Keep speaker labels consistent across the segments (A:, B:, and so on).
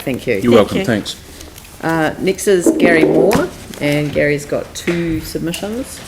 A: thank you.
B: You're welcome, thanks.
A: Next is Gary Moore, and Gary's got 2 submissions.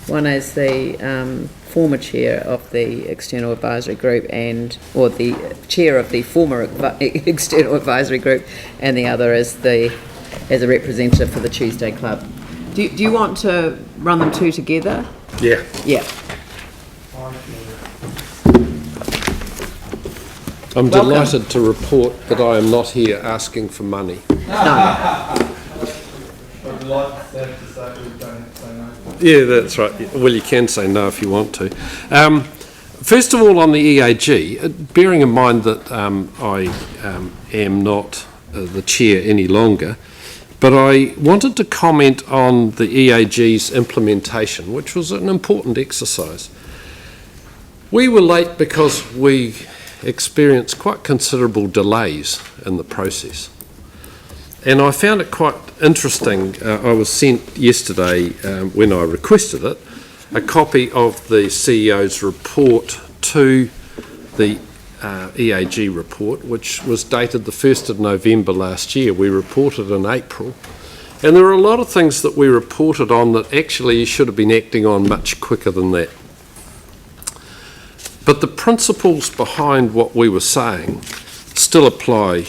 A: One is the former chair of the External Advisory Group or the chair of the former External Advisory Group, and the other is as a representative for the Tuesday Club. Do you want to run them 2 together?
B: Yeah.
A: Yeah.
B: I'm delighted to report that I am not here asking for money.
A: No.
B: Yeah, that's right. Well, you can say no if you want to. First of all, on the EAG, bearing in mind that I am not the chair any longer, but I wanted to comment on the EAG's implementation, which was an important exercise. We were late because we experienced quite considerable delays in the process. And I found it quite interesting. I was sent yesterday, when I requested it, a copy of the CEO's report to the EAG report, which was dated the 1st of November last year. We reported in April. And there are a lot of things that we reported on that actually you should have been acting on much quicker than that. But the behind what we were saying still apply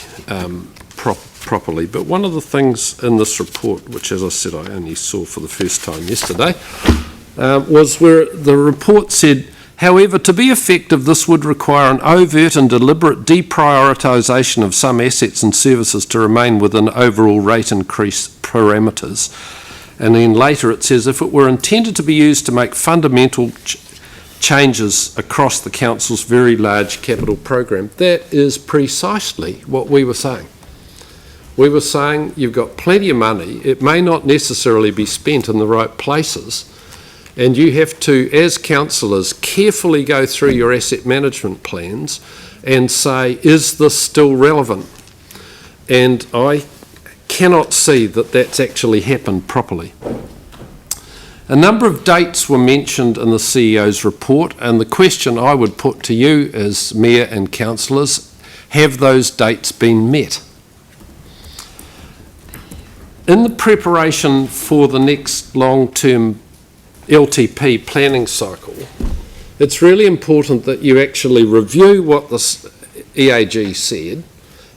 B: properly. But one of the things in this report, which as I said I only saw for the first time yesterday, was where the report said, however, to be effective, this would require an overt and deliberate deprioritisation of some assets and services to remain within overall rate increase parameters. And then later it says, if it were intended to be used to make fundamental changes across the council's very large capital program. That is precisely what we were saying. We were saying you've got plenty of money, it may not necessarily be spent in the right places, and you have to, as councillors, carefully go through your asset management plans and say, is this still relevant? And I cannot see that that's actually happened properly. A number of dates were mentioned in the CEO's report, and the question I would put to you as Mayor and councillors, have those dates been met? In the preparation for the next long-term LTP planning cycle, it's really important that you actually review what the EAG said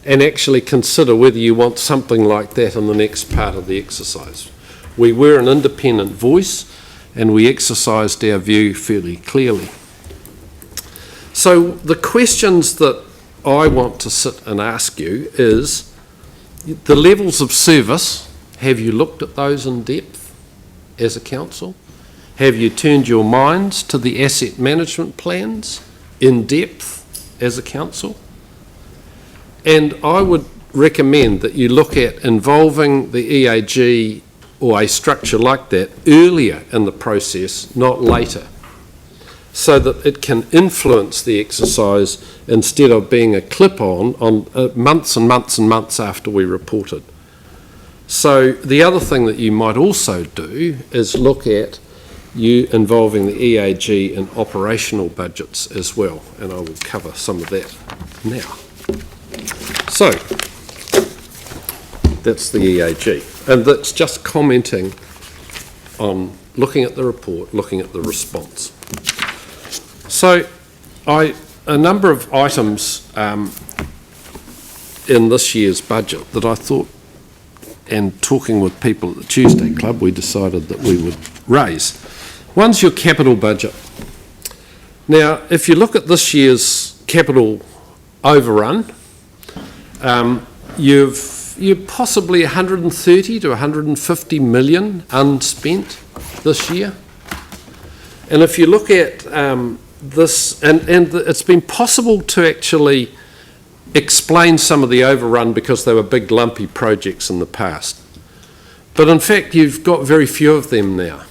B: and actually consider whether you want something like that in the next part of the exercise. We were an independent voice and we exercised our view fairly clearly. So the questions that I want to sit and ask you is the levels of service. Have you looked at those in depth as a council? Have you turned your minds to the asset management plans in depth as a council? And I would recommend that you look at involving the EAG or a structure like that earlier in the process, not later, so that it can influence the exercise instead of being a clip-on months and months and months after we reported. So the other thing that you might also do is look at you involving the EAG in operational budgets as well, and I will cover some of that now. So that's the EAG, and that's just commenting on looking at the report, looking at the response. So a number of items in this year's budget that I thought, and talking with people at the Tuesday Club, we decided that we would raise. One's your capital budget. Now, if you look at this year's capital overrun, you're possibly 130 to 150 million unspent this year. And if you look at this, and it's been possible to actually explain some of the overrun because they were big lumpy projects in the past. But in fact, you've got very few of them now.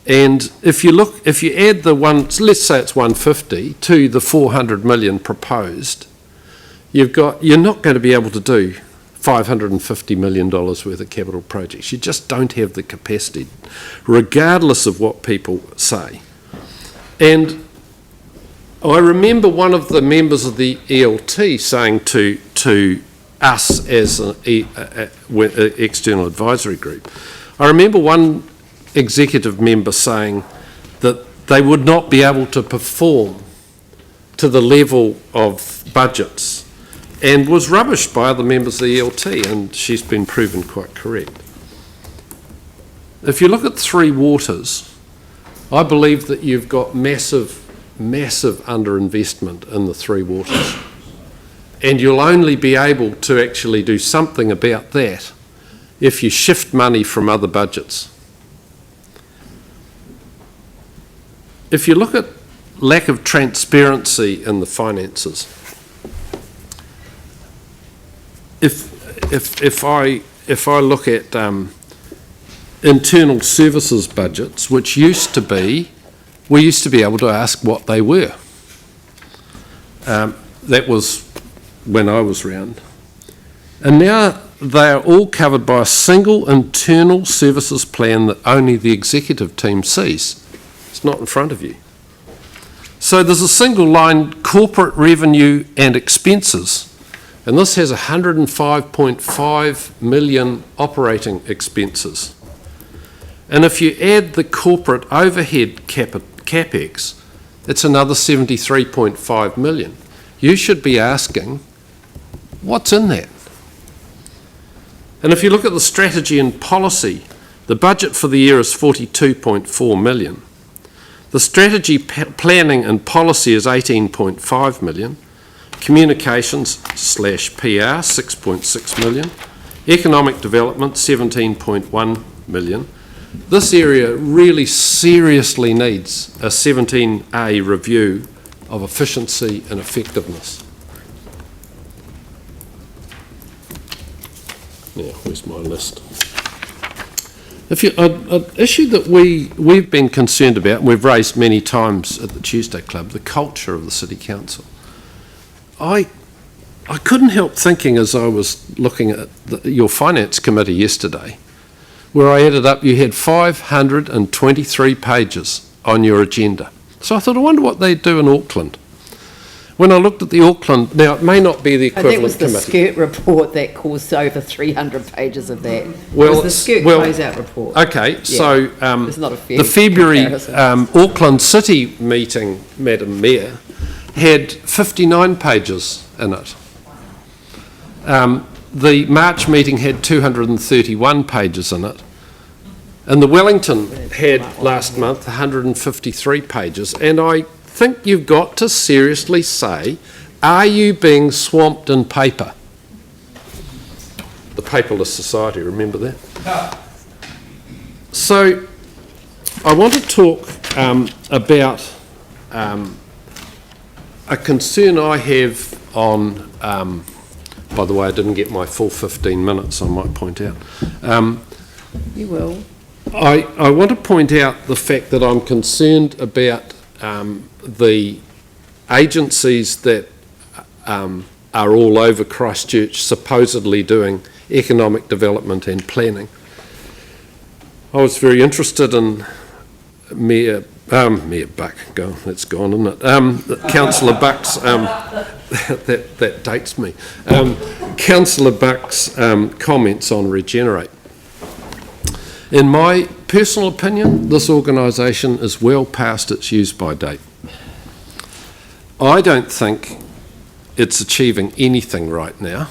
B: And if you add the one, let's say it's 150 to the 400 million proposed, you're not going to be able to do $550 million worth of capital projects. You just don't have the capacity, regardless of what people say. And I remember one of the members of the ELT saying to us as an external advisory group. I remember one executive member saying that they would not be able to perform to the level of budgets, and was rubbished by other members of the ELT, and she's been proven quite correct. If you look at Three Waters, I believe that you've got massive underinvestment in the Three Waters, and you'll only be able to actually do something about that if you shift money from other budgets. If you look at lack of transparency in the finances, if I look at internal services budgets, which we used to be able to ask what they were. That was when I was round. And now they are all covered by a single internal services plan that only the executive team sees. It's not in front of you. So there's a single line, corporate revenue and expenses, and this has 105.5 million operating expenses. And if you add the corporate overhead capex, it's another 73.5 million. You should be asking, what's in that? And if you look at the strategy and policy, the budget for the year is 42.4 million. The strategy planning and policy is 18.5 million. Communications / PR, 6.6 million. Economic development, 17.1 million. This area really seriously needs a 17A review of efficiency and effectiveness. Now, where's my list? An issue that we've been concerned about, and we've raised many times at the Tuesday Club, the culture of the City Council. I couldn't help thinking as I was looking at your Finance Committee yesterday, where I added up, you had 523 pages on your agenda. So I thought, I wonder what they do in Auckland. When I looked at the Auckland, now it may not be the equivalent committee.
A: That was the Skirt report that caused over 300 pages of that. Well, it was the Skirt closeout report.
B: Okay, yeah. So
A: it's not a fair
B: the February Auckland City meeting, Madam Mayor, had 59 pages in it. The March meeting had 231 pages in it. And the Wellington had last month 153 pages. And I think you've got to seriously say, are you being swamped in paper? The Paperless Society, remember that? So I want to talk about a concern I have on, by the way, I didn't get my full 15 minutes, I might point out.
A: You will.
B: I want to point out the fact that I'm concerned about the agencies that are all over Christchurch supposedly doing economic development and planning. I was very interested in Mayor Buck, that's gone, isn't it? Councillor Buck's, that dates me. Councillor Buck's comments on Regenerate. In my personal opinion, this organisation is well past its use-by date. I don't think it's achieving anything right now.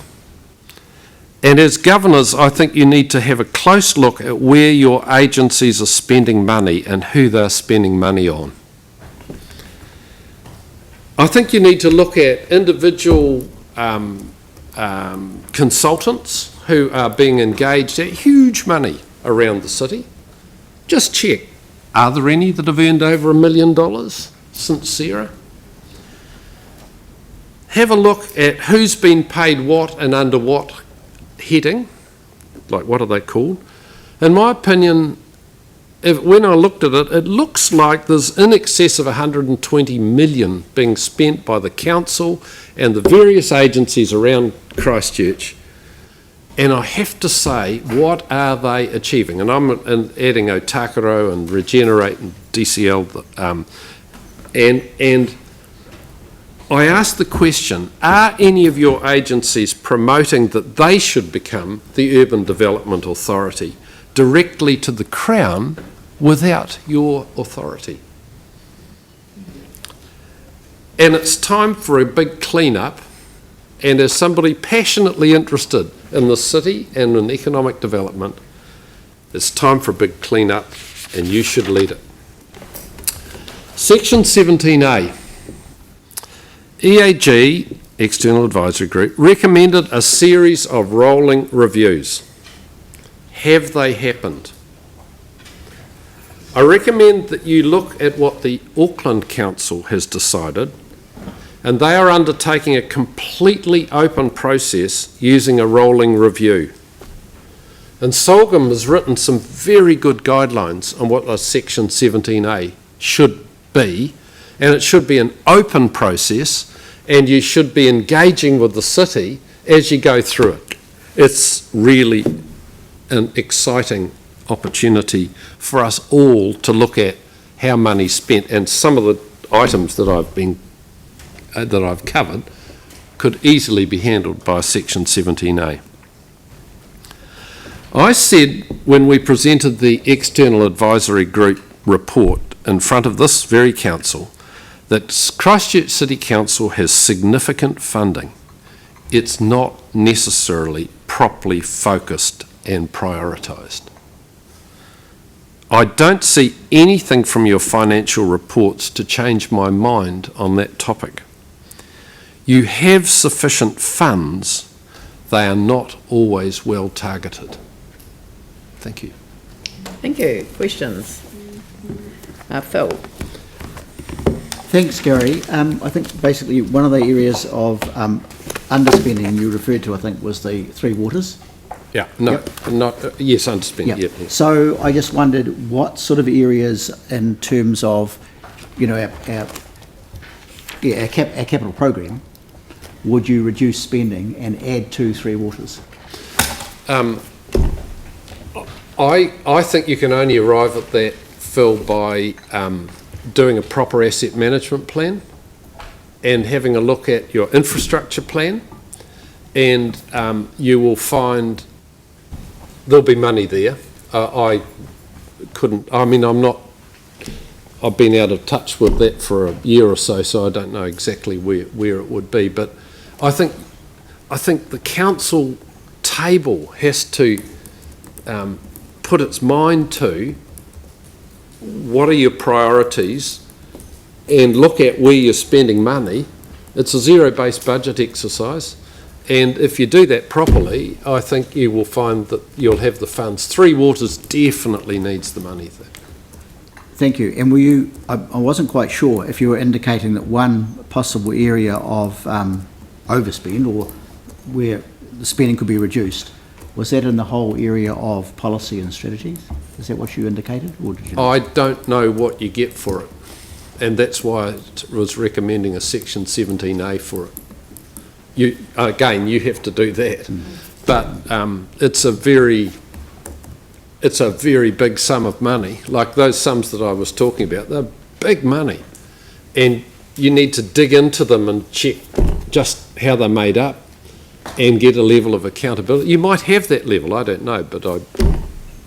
B: And as governors, I think you need to have a close look at where your agencies are spending money and who they're spending money on. I think you need to look at individual consultants who are being engaged at huge money around the city. Just check, are there any that have earned over $1 million since Sarah? Have a look at who's been paid what and under what heading, like what are they called? In my opinion, when I looked at it, it looks like there's in excess of 120 million being spent by the council and the various agencies around Christchurch. And I have to say, what are they achieving? And I'm adding Otakaro and Regenerate and DCL. And I asked the question, are any of your agencies promoting that they should become the Urban Development Authority directly to the Crown without your authority? And it's time for a big clean-up, and as somebody passionately interested in the city and in economic development, it's time for a big clean-up, and you should lead it. Section 17A. EAG, External Advisory Group, recommended a series of rolling reviews. Have they happened? I recommend that you look at what the Auckland Council has decided, and they are undertaking a completely open process using a rolling review. And Solgum has written some very good guidelines on what a Section 17A should be, and it should be an open process, and you should be engaging with the city as you go through it. It's really an exciting opportunity for us all to look at how money's spent, and some of the items that I've covered could easily be handled by Section 17A. I said when we presented the External Advisory Group report in front of this very council that Christchurch City Council has significant funding. It's not necessarily properly focused and prioritised. I don't see anything from your financial reports to change my mind on that topic. You have sufficient funds, they are not always well targeted. Thank you.
A: Thank you. Questions? Phil?
C: Thanks, Gary. I think basically one of the areas of underspending you referred to, I think, was the three waters.
B: Yeah, no,
C: Yep.
B: yes, underspend. Yep.
C: So I just wondered what sort of areas in terms of, you know, our capital program would you reduce spending and add to three waters?
B: I think you can only arrive at that, Phil, by doing a proper asset management plan and having a look at your infrastructure plan, and you will find there'll be money there. I've been out of touch with that for a year or so, so I don't know exactly where it would be, but I think the council table has to put its mind to what are your priorities and look at where you're spending money. It's a zero-based budget exercise, and if you do that properly, I think you will find that you'll have the funds. Three Waters definitely needs the money there.
C: Thank you. And were you, I wasn't quite sure if you were indicating that one possible area of overspend or where the spending could be reduced, was that in the whole area of policy and strategies? Is that what you indicated? Or did you not?
B: I don't know what you get for it, and that's why I was recommending a Section 17A for it. You have to do that, but it's a very big sum of money. Like those sums that I was talking about, they're big money, and you need to dig into them and check just how they're made up and get a level of accountability. You might have that level, I don't know, but I'm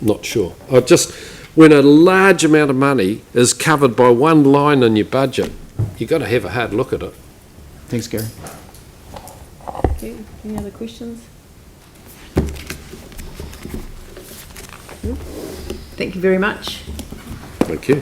B: not sure. When a large amount of money is covered by one line in your budget, you've got to have a hard look at it.
C: Thanks, Gary.
A: Okay. Any other questions? Thank you very much.
B: Thank you.